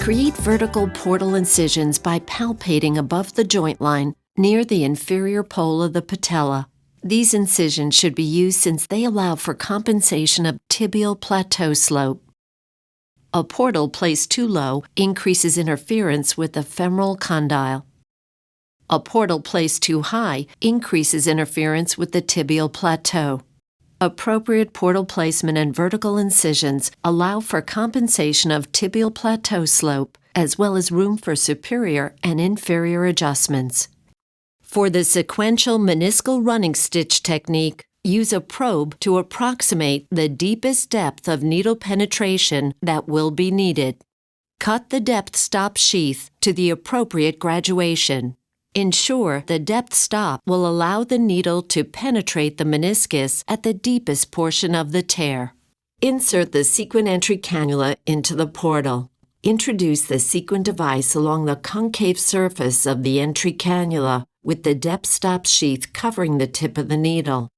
Create vertical portal incisions by palpating above the joint line near the inferior pole of the patella. These incisions should be used since they allow for compensation of tibial plateau slope. A portal placed too low increases interference with the femoral condyle. A portal placed too high increases interference with the tibial plateau. Appropriate portal placement and vertical incisions allow for compensation of tibial plateau slope, as well as room for superior and inferior adjustments. For the sequential meniscal running stitch technique, use a probe to approximate the deepest depth of needle penetration that will be needed. Cut the depth stop sheath to the appropriate graduation. Ensure the depth stop will allow the needle to penetrate the meniscus at the deepest portion of the tear. Insert the sequin entry cannula into the portal. Introduce the sequin device along the concave surface of the entry cannula with the depth stop sheath covering the tip of the needle.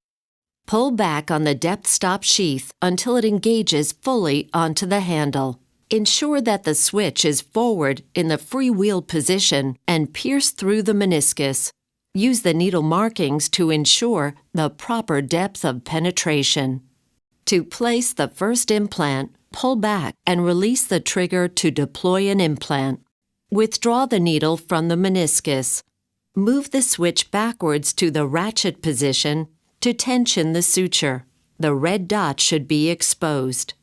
Pull back on the depth stop sheath until it engages fully onto the handle. Ensure that the switch is forward in the freewheel position and pierce through the meniscus. Use the needle markings to ensure the proper depth of penetration. To place the first implant, pull back and release the trigger to deploy an implant. Withdraw the needle from the meniscus. Move the switch backwards to the ratchet position to tension the suture. The red dot should be exposed.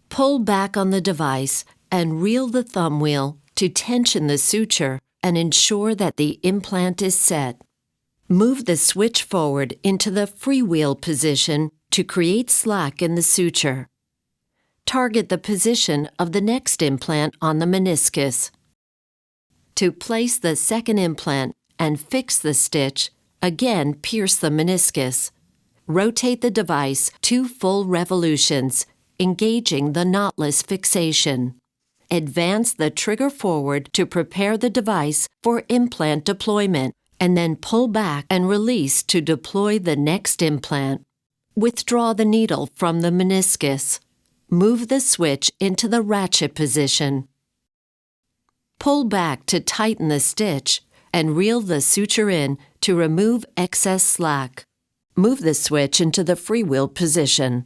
Pull back on the device and reel the thumb wheel to tension the suture and ensure that the implant is set. Move the switch forward into the freewheel position to create slack in the suture. Target the position of the next implant on the meniscus. To place the second implant and fix the stitch, again pierce the meniscus. Rotate the device 2 full revolutions, engaging the knotless fixation. Advance the trigger forward to prepare the device for implant deployment, and then pull back and release to deploy the next implant. Withdraw the needle from the meniscus. Move the switch into the ratchet position. Pull back to tighten the stitch and reel the suture in to remove excess slack. Move the switch into the freewheel position.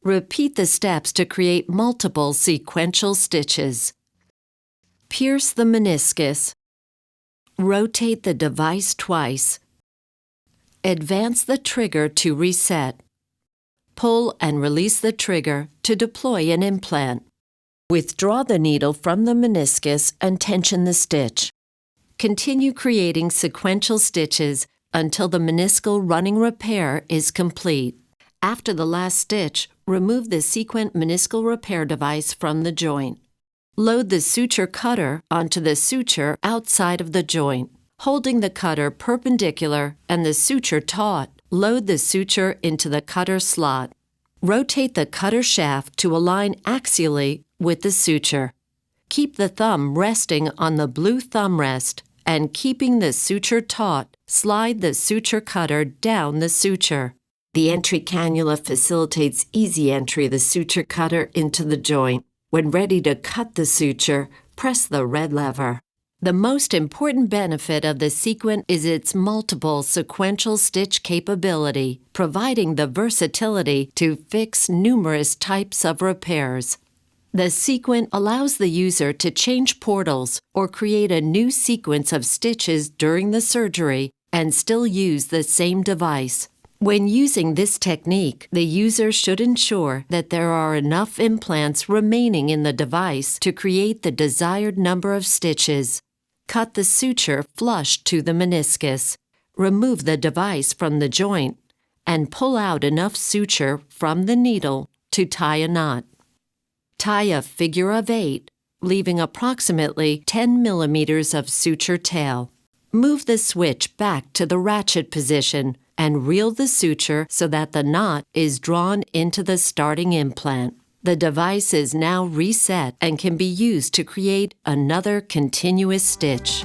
Repeat the steps to create multiple sequential stitches. Pierce the meniscus. Rotate the device twice. Advance the trigger to reset. Pull and release the trigger to deploy an implant. Withdraw the needle from the meniscus and tension the stitch. Continue creating sequential stitches until the meniscal running repair is complete. After the last stitch, remove the sequent meniscal repair device from the joint. Load the suture cutter onto the suture outside of the joint. Holding the cutter perpendicular and the suture taut, load the suture into the cutter slot. Rotate the cutter shaft to align axially with the suture. Keep the thumb resting on the blue thumb rest, and keeping the suture taut, slide the suture cutter down the suture. The entry cannula facilitates easy entry of the suture cutter into the joint. When ready to cut the suture, press the red lever. The most important benefit of the sequin is its multiple sequential stitch capability, providing the versatility to fix numerous types of repairs. The sequin allows the user to change portals or create a new sequence of stitches during the surgery and still use the same device. When using this technique, the user should ensure that there are enough implants remaining in the device to create the desired number of stitches. Cut the suture flush to the meniscus. Remove the device from the joint and pull out enough suture from the needle to tie a knot. Tie a figure of 8, leaving approximately 10 millimeters of suture tail. Move the switch back to the ratchet position and reel the suture so that the knot is drawn into the starting implant. The device is now reset and can be used to create another continuous stitch.